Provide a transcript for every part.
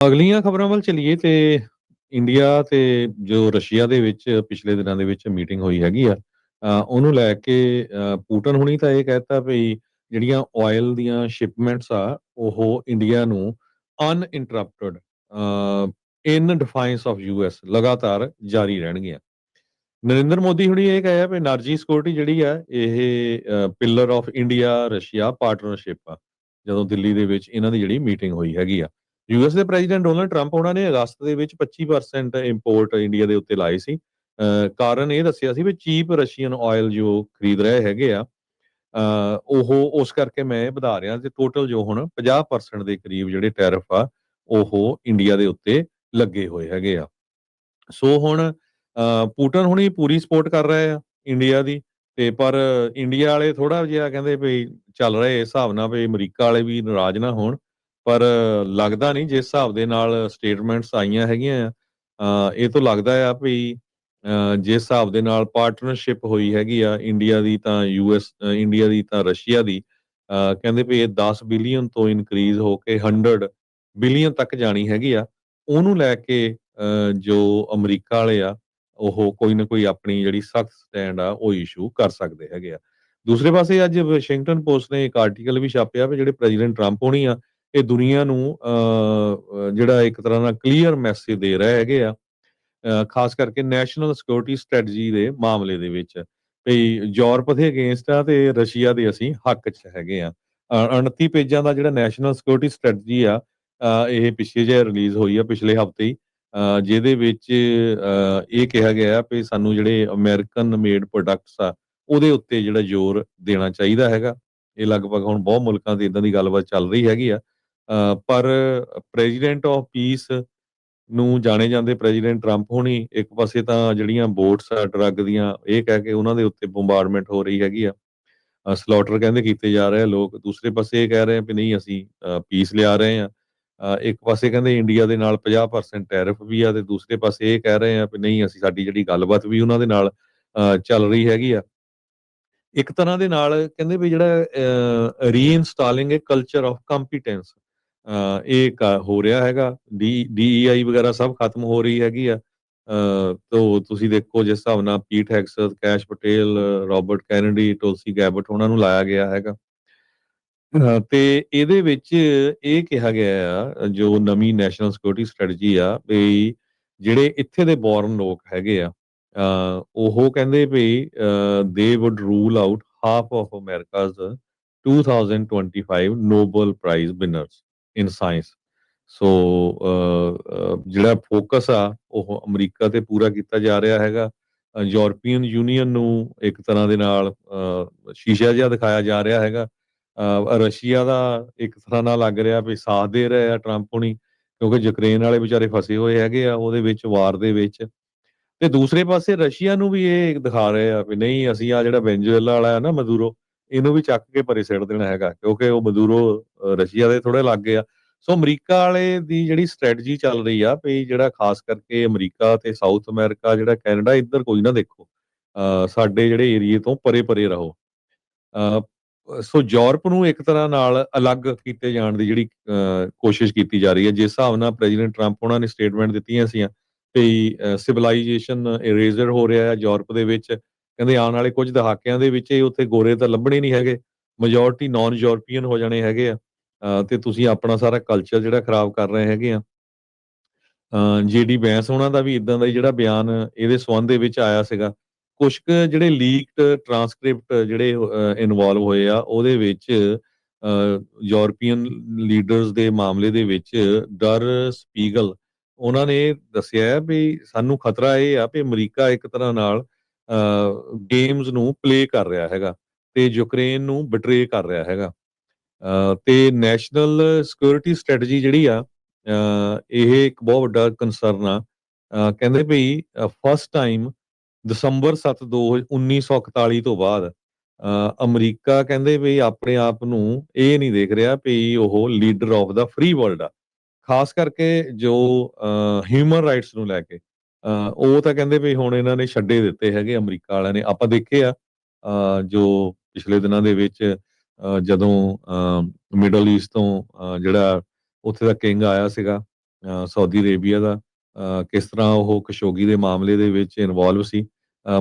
ਅਗਲੀਆਂ ਖਬਰਾਂ ਵੱਲ ਚੱਲੀਏ ਤੇ ਇੰਡੀਆ ਤੇ ਜੋ ਰਸ਼ੀਆ ਦੇ ਵਿੱਚ ਪਿਛਲੇ ਦਿਨਾਂ ਦੇ ਵਿੱਚ ਮੀਟਿੰਗ ਹੋਈ ਹੈਗੀ ਆ, ਉਹਨੂੰ ਲੈ ਕੇ ਪੁਟਿਨ ਹੁਣੀ ਤਾਂ ਇਹ ਕਹਿਤਾ ਵੀ ਜਿਹੜੀਆਂ ਆਇਲ ਦੀਆਂ ਸ਼ਿਪਮੈਂਟਸ ਆ ਉਹ ਇੰਡੀਆ ਨੂੰ ਅਨਇੰਟਰਪਟਡ ਇਨ ਡਿਫਾਈਂਸ ਆਫ ਯੂਐਸ ਲਗਾਤਾਰ ਜਾਰੀ ਰਹਿਣਗੀਆਂ। ਨਰਿੰਦਰ ਮੋਦੀ ਹੁਣੀ ਇਹ ਕਹਿਆ ਵੀ એનર્ਜੀ ਸਿਕਿਉਰਿਟੀ ਜਿਹੜੀ ਆ ਇਹ pillar of India Russia partnership ਆ। ਜਦੋਂ ਦਿੱਲੀ ਦੇ ਵਿੱਚ ਇਹਨਾਂ ਦੀ ਜਿਹੜੀ ਮੀਟਿੰਗ ਹੋਈ ਹੈਗੀ ਆ, ਯੂਐਸ ਦੇ ਪ੍ਰੈਜ਼ੀਡੈਂਟ ਡੋਨਲਡ ਟਰੰਪ ਉਹਨਾਂ ਨੇ ਅਗਸਤ ਦੇ ਵਿੱਚ 25% ਇੰਪੋਰਟ ਇੰਡੀਆ ਦੇ ਉੱਤੇ ਲਾਏ ਸੀ। ਕਾਰਨ ਇਹ ਦੱਸਿਆ ਸੀ ਵੀ ਚੀਪ ਰਸ਼ੀਅਨ ਆਇਲ ਜੋ ਖਰੀਦ ਰਹੇ ਹੈਗੇ ਆ, ਉਹ ਉਸ ਕਰਕੇ ਮੈਂ ਵਧਾ ਰਿਹਾ ਤੇ ਟੋਟਲ ਜੋ ਹੁਣ 50% ਦੇ ਕਰੀਬ ਜਿਹੜੇ ਟੈਰਿਫ ਆ ਉਹ ਇੰਡੀਆ ਦੇ ਉੱਤੇ ਲੱਗੇ ਹੋਏ ਹੈਗੇ ਆ। ਸੋ ਹੁਣ ਪੁਟਿਨ ਹੁਣੀ ਪੂਰੀ ਸਪੋਰਟ ਕਰ ਰਹੇ ਆ ਇੰਡੀਆ ਦੀ, ਤੇ ਪਰ ਇੰਡੀਆ ਵਾਲੇ ਥੋੜਾ ਜਿਹਾ ਕਹਿੰਦੇ ਵੀ ਚੱਲ ਰਹੇ ਇਸ ਹਿਸਾਬ ਨਾਲ ਵੀ ਅਮਰੀਕਾ ਵਾਲੇ ਵੀ ਨਾਰਾਜ਼ ਨਾ ਹੋਣ। ਪਰ ਲੱਗਦਾ ਨਹੀਂ ਜਿਸ ਹਿਸਾਬ ਦੇ ਨਾਲ ਸਟੇਟਮੈਂਟਸ ਆਈਆਂ ਹੈਗੀਆਂ ਆ, ਇਹ ਤੋਂ ਲੱਗਦਾ ਆ ਵੀ ਜਿਸ ਹਿਸਾਬ ਦੇ ਨਾਲ ਪਾਰਟਨਰਸ਼ਿਪ ਹੋਈ ਹੈਗੀ ਆ ਇੰਡੀਆ ਦੀ ਤਾਂ ਯੂਐਸ ਇੰਡੀਆ ਦੀ ਤਾਂ ਰਸ਼ੀਆ ਦੀ, ਕਹਿੰਦੇ ਵੀ ਇਹ 10 ਬਿਲੀਅਨ ਤੋਂ ਇਨਕਰੀਜ਼ ਹੋ ਕੇ 100 ਬਿਲੀਅਨ ਤੱਕ ਜਾਣੀ ਹੈਗੀ ਆ। ਉਹਨੂੰ ਲੈ ਕੇ ਜੋ ਅਮਰੀਕਾ ਵਾਲੇ ਆ ਉਹ ਕੋਈ ਨਾ ਕੋਈ ਆਪਣੀ ਜਿਹੜੀ ਸਖਤ ਸਟੈਂਡ ਆ ਉਹ ਇਸ਼ੂ ਕਰ ਸਕਦੇ ਹੈਗੇ ਆ। ਦੂਸਰੇ ਪਾਸੇ ਅੱਜ ਵਾਸ਼ਿੰਗਟਨ ਪੋਸਟ ਨੇ ਇੱਕ ਆਰਟੀਕਲ ਵੀ ਛਾਪਿਆ ਵੀ ਜਿਹੜੇ ਪ੍ਰੈਜ਼ੀਡੈਂਟ ਟਰੰਪ ਹੋਣੀ ਆ ਇਹ ਦੁਨੀਆ ਨੂੰ ਜਿਹੜਾ ਇੱਕ ਤਰ੍ਹਾਂ ਦਾ ਕਲੀਅਰ ਮੈਸੇਜ ਦੇ ਰਹੇ ਹੈਗੇ ਆ, ਖਾਸ ਕਰਕੇ ਨੈਸ਼ਨਲ ਸਿਕਿਉਰਿਟੀ ਸਟ੍ਰੈਟਜੀ ਦੇ ਮਾਮਲੇ ਦੇ ਵਿੱਚ ਵੀ ਯੂਰਪ ਦੇ ਅਗੇਂਸਟ ਆ ਤੇ ਰਸ਼ੀਆ ਦੇ ਅਸੀਂ ਹੱਕ 'ਚ ਹੈਗੇ ਆ। 29 ਪੇਜਾਂ ਦਾ ਜਿਹੜਾ ਨੈਸ਼ਨਲ ਸਿਕਿਉਰਿਟੀ ਸਟ੍ਰੈਟਜੀ ਆ, ਇਹ ਪਿੱਛੇ ਜਿਹੇ ਰਿਲੀਜ਼ ਹੋਈ ਆ ਪਿਛਲੇ ਹਫ਼ਤੇ ਹੀ, ਜਿਹਦੇ ਵਿੱਚ ਇਹ ਕਿਹਾ ਗਿਆ ਵੀ ਸਾਨੂੰ ਜਿਹੜੇ ਅਮਰੀਕਨ ਮੇਡ ਪ੍ਰੋਡਕਟਸ ਆ ਉਹਦੇ ਉੱਤੇ ਜਿਹੜਾ ਜ਼ੋਰ ਦੇਣਾ ਚਾਹੀਦਾ ਹੈਗਾ। ਇਹ ਲਗਭਗ ਹੁਣ ਬਹੁਤ ਮੁਲਕਾਂ ਤੇ ਇਦਾਂ ਦੀ ਗੱਲਬਾਤ ਚੱਲ ਰਹੀ ਹੈਗੀ ਆ। ਪਰ ਪ੍ਰੈਜ਼ੀਡੈਂਟ ਆਫ ਪੀਸ ਨੂੰ ਜਾਣੇ ਜਾਂਦੇ ਪ੍ਰੈਜ਼ੀਡੈਂਟ ਟਰੰਪ ਹੋਣੀ ਇੱਕ ਪਾਸੇ ਤਾਂ ਜਿਹੜੀਆਂ ਬੋਟਸ ਆ ਡਰੱਗ ਦੀਆਂ ਇਹ ਕਹਿ ਕੇ ਉਹਨਾਂ ਦੇ ਉੱਤੇ ਬੰਬਾਰਡਮੈਂਟ ਹੋ ਰਹੀ ਹੈਗੀ ਆ, ਸਲੌਟਰ ਕਹਿੰਦੇ ਕੀਤੇ ਜਾ ਰਹੇ ਆ ਲੋਕ। ਦੂਸਰੇ ਪਾਸੇ ਇਹ ਕਹਿ ਰਹੇ ਆ ਵੀ ਨਹੀਂ ਅਸੀਂ ਪੀਸ ਲਿਆ ਰਹੇ ਆ। ਇੱਕ ਪਾਸੇ ਕਹਿੰਦੇ ਇੰਡੀਆ ਦੇ ਨਾਲ 50% ਟੈਰਿਫ ਵੀ ਆ ਤੇ ਦੂਸਰੇ ਪਾਸੇ ਇਹ ਕਹਿ ਰਹੇ ਆ ਵੀ ਨਹੀਂ ਅਸੀਂ ਸਾਡੀ ਜਿਹੜੀ ਗੱਲਬਾਤ ਵੀ ਉਹਨਾਂ ਦੇ ਨਾਲ ਚੱਲ ਰਹੀ ਹੈਗੀ ਆ। ਇੱਕ ਤਰ੍ਹਾਂ ਦੇ ਨਾਲ ਕਹਿੰਦੇ ਵੀ ਜਿਹੜਾ ਰੀਇਨਸਟਾਲਿੰਗ ਏ ਕਲਚਰ ਆਫ ਕੰਪੀਟੈਂਸ ਇਹ ਹੋ ਰਿਹਾ ਹੈਗਾ। ਡੀਈਆਈ ਵਗੈਰਾ ਸਭ ਖਤਮ ਹੋ ਰਹੀ ਹੈਗੀ ਆ। ਤੋ ਤੁਸੀਂ ਦੇਖੋ ਜਿਸ ਹਿਸਾਬ ਨਾਲ ਪੀਟ ਹੈਗਸਥ, ਕੈਸ਼ ਪਟੇਲ, ਰਾਬਰਟ ਕੈਨੇਡੀ, ਟੁਲਸੀ ਗੈਬਟ ਉਹਨਾਂ ਨੂੰ ਲਾਇਆ ਗਿਆ ਹੈਗਾ। ਤੇ ਇਹਦੇ ਵਿੱਚ ਇਹ ਕਿਹਾ ਗਿਆ ਆ ਜੋ ਨਵੀਂ ਨੈਸ਼ਨਲ ਸਿਕਿਉਰਿਟੀ ਸਟ੍ਰੈਟਜੀ ਆ ਵੀ ਜਿਹੜੇ ਇੱਥੇ ਦੇ ਬੋਰਨ ਲੋਕ ਹੈਗੇ ਆ, ਉਹ ਕਹਿੰਦੇ ਵੀ they would rule out half of America's 2025 Nobel prize winners in science. So ਜਿਹੜਾ ਫੋਕਸ ਆ ਉਹ ਅਮਰੀਕਾ ਤੇ ਪੂਰਾ ਕੀਤਾ ਜਾ ਰਿਹਾ ਹੈਗਾ। ਯੂਰਪੀਅਨ ਯੂਨੀਅਨ ਨੂੰ ਇੱਕ ਤਰ੍ਹਾਂ ਦੇ ਨਾਲ ਸ਼ੀਸ਼ਾ ਜਿਹਾ ਦਿਖਾਇਆ ਜਾ ਰਿਹਾ ਹੈਗਾ। ਰਸ਼ੀਆ ਦਾ ਇੱਕ ਤਰ੍ਹਾਂ ਨਾਲ ਲੱਗ ਰਿਹਾ ਵੀ ਸਾਥ ਦੇ ਰਹੇ ਆ ਟਰੰਪ ਹੁਣੀ, ਕਿਉਂਕਿ ਯੂਕਰੇਨ ਵਾਲੇ ਵਿਚਾਰੇ ਫਸੇ ਹੋਏ ਹੈਗੇ ਆ ਉਹਦੇ ਵਿੱਚ ਵਾਰ ਦੇ ਵਿੱਚ। ਤੇ ਦੂਸਰੇ ਪਾਸੇ ਰਸ਼ੀਆ ਨੂੰ ਵੀ ਇਹ ਦਿਖਾ ਰਹੇ ਆ ਵੀ ਨਹੀਂ ਅਸੀਂ ਆ ਜਿਹੜਾ ਵੈਨਜ਼ੂਏਲਾ ਵਾਲਾ ਹੈ ਨਾ ਮਦੂਰੋ, ਇਹਨੂੰ ਵੀ ਚੱਕ ਕੇ ਪਰੇ ਸਿੱਟ ਦੇਣਾ ਹੈਗਾ ਕਿਉਂਕਿ ਉਹ ਮਦੂਰੋ ਰਸ਼ੀਆ ਦੇ ਥੋੜੇ ਲੱਗੇ ਆ। ਸੋ ਅਮਰੀਕਾ ਵਾਲੇ ਦੀ ਜਿਹੜੀ ਸਟ੍ਰੈਟਜੀ ਚੱਲ ਰਹੀ ਆ ਵੀ ਜਿਹੜਾ ਖਾਸ ਕਰਕੇ ਅਮਰੀਕਾ ਤੇ ਸਾਊਥ ਅਮਰੀਕਾ ਜਿਹੜਾ ਕੈਨੇਡਾ ਇੱਧਰ ਕੋਈ ਨਾ ਦੇਖੋ, ਸਾਡੇ ਜਿਹੜੇ ਏਰੀਏ ਤੋਂ ਪਰੇ ਪਰੇ ਰਹੋ। ਸੋ ਯੂਰਪ ਨੂੰ ਇੱਕ ਤਰ੍ਹਾਂ ਨਾਲ ਅਲੱਗ ਕੀਤੇ ਜਾਣ ਦੀ ਜਿਹੜੀ ਕੋਸ਼ਿਸ਼ ਕੀਤੀ ਜਾ ਰਹੀ ਹੈ। ਜਿਸ ਹਿਸਾਬ ਨਾਲ ਪ੍ਰੈਜ਼ੀਡੈਂਟ ਟਰੰਪ ਉਹਨਾਂ ਨੇ ਸਟੇਟਮੈਂਟ ਦਿੱਤੀਆਂ ਸੀਆਂ ਵੀ ਸਿਵਲਾਈਜੇਸ਼ਨ ਇਰੇਜ਼ਰ ਹੋ ਰਿਹਾ ਹੈ ਯੂਰਪ ਦੇ ਵਿੱਚ। ਕਹਿੰਦੇ ਆਉਣ ਵਾਲੇ ਕੁਝ ਦਹਾਕਿਆਂ ਦੇ ਵਿੱਚ ਇਹ ਉੱਥੇ ਗੋਰੇ ਤਾਂ ਲੱਭਣੇ ਨਹੀਂ ਹੈਗੇ, ਮੈਜੋਰਟੀ ਨਾਨ ਯੂਰਪੀਅਨ ਹੋ ਜਾਣੇ ਹੈਗੇ ਆ। ਤੇ ਤੁਸੀਂ ਆਪਣਾ ਸਾਰਾ ਕਲਚਰ ਜਿਹੜਾ ਖਰਾਬ ਕਰ ਰਹੇ ਹੈਗੇ ਆ। ਜੀਡੀ ਬੈਂਸ ਉਹਨਾਂ ਦਾ ਵੀ ਇਦਾਂ ਦਾ ਹੀ ਜਿਹੜਾ ਬਿਆਨ ਇਹਦੇ ਸੰਬੰਧ ਦੇ ਵਿੱਚ ਆਇਆ ਸੀਗਾ। ਕੁਛ ਕੁ ਜਿਹੜੇ ਲੀਕਡ ਟਰਾਂਸਕ੍ਰਿਪਟ ਜਿਹੜੇ ਇਨਵੋਲਵ ਹੋਏ ਆ ਉਹਦੇ ਵਿੱਚ ਯੂਰਪੀਅਨ ਲੀਡਰਸ ਦੇ ਮਾਮਲੇ ਦੇ ਵਿੱਚ ਡਰ ਸਪੀਗਲ ਉਹਨਾਂ ਨੇ ਦੱਸਿਆ ਹੈ ਵੀ ਸਾਨੂੰ ਖਤਰਾ ਇਹ ਆ ਵੀ ਅਮਰੀਕਾ ਇੱਕ ਤਰ੍ਹਾਂ ਨਾਲ ਗੇਮਸ ਨੂੰ ਪਲੇ ਕਰ ਰਿਹਾ ਹੈਗਾ ਤੇ ਯੂਕਰੇਨ ਨੂੰ ਬਿਟਰੇ ਕਰ ਰਿਹਾ ਹੈਗਾ। ਤੇ ਨੈਸ਼ਨਲ ਸਿਕਿਉਰਿਟੀ ਸਟ੍ਰੈਟਜੀ ਜਿਹੜੀ ਆ, ਇਹ ਇੱਕ ਬਹੁਤ ਵੱਡਾ ਕੰਸਰਨ ਆ। ਕਹਿੰਦੇ ਵੀ ਫਸਟ ਟਾਈਮ ਦਸੰਬਰ 7 2 1941 ਤੋਂ ਬਾਅਦ ਅਮਰੀਕਾ ਕਹਿੰਦੇ ਵੀ ਆਪਣੇ ਆਪ ਨੂੰ ਇਹ ਨਹੀਂ ਦੇਖ ਰਿਹਾ ਵੀ ਉਹ leader of the free world ਆ। ਖਾਸ ਕਰਕੇ ਜੋ ਹਿਊਮਨ ਰਾਈਟਸ ਨੂੰ ਲੈ ਕੇ, ਉਹ ਤਾਂ ਕਹਿੰਦੇ ਵੀ ਹੁਣ ਇਹਨਾਂ ਨੇ ਛੱਡੇ ਦਿੱਤੇ ਹੈਗੇ ਅਮਰੀਕਾ ਵਾਲਿਆਂ ਨੇ। ਆਪਾਂ ਦੇਖੇ ਆ ਜੋ ਪਿਛਲੇ ਦਿਨਾਂ ਦੇ ਵਿੱਚ ਜਦੋਂ ਮਿਡਲ ਈਸਟ ਤੋਂ ਜਿਹੜਾ ਉੱਥੇ ਦਾ ਕਿੰਗ ਆਇਆ ਸੀਗਾ, ਸਾਊਦੀ ਅਰੇਬੀਆ ਦਾ, ਕਿਸ ਤਰ੍ਹਾਂ ਉਹ ਖਸ਼ੋਗੀ ਦੇ ਮਾਮਲੇ ਦੇ ਵਿੱਚ ਇਨਵੋਲਵ ਸੀ,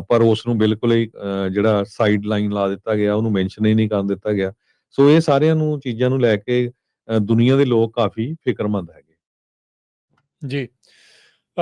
ਪਰ ਉਸ ਨੂੰ ਬਿਲਕੁਲ ਹੀ ਜਿਹੜਾ ਸਾਈਡ ਲਾਈਨ ਲਾ ਦਿੱਤਾ ਗਿਆ, ਉਹਨੂੰ ਮੈਂਸ਼ਨ ਹੀ ਨਹੀਂ ਕਰਨ ਦਿੱਤਾ ਗਿਆ। ਸੋ ਇਹ ਸਾਰਿਆਂ ਚੀਜ਼ਾਂ ਨੂੰ ਲੈ ਕੇ ਦੁਨੀਆ ਦੇ ਲੋਕ ਕਾਫੀ ਫਿਕਰਮੰਦ ਹੈਗੇ। ਜੀ।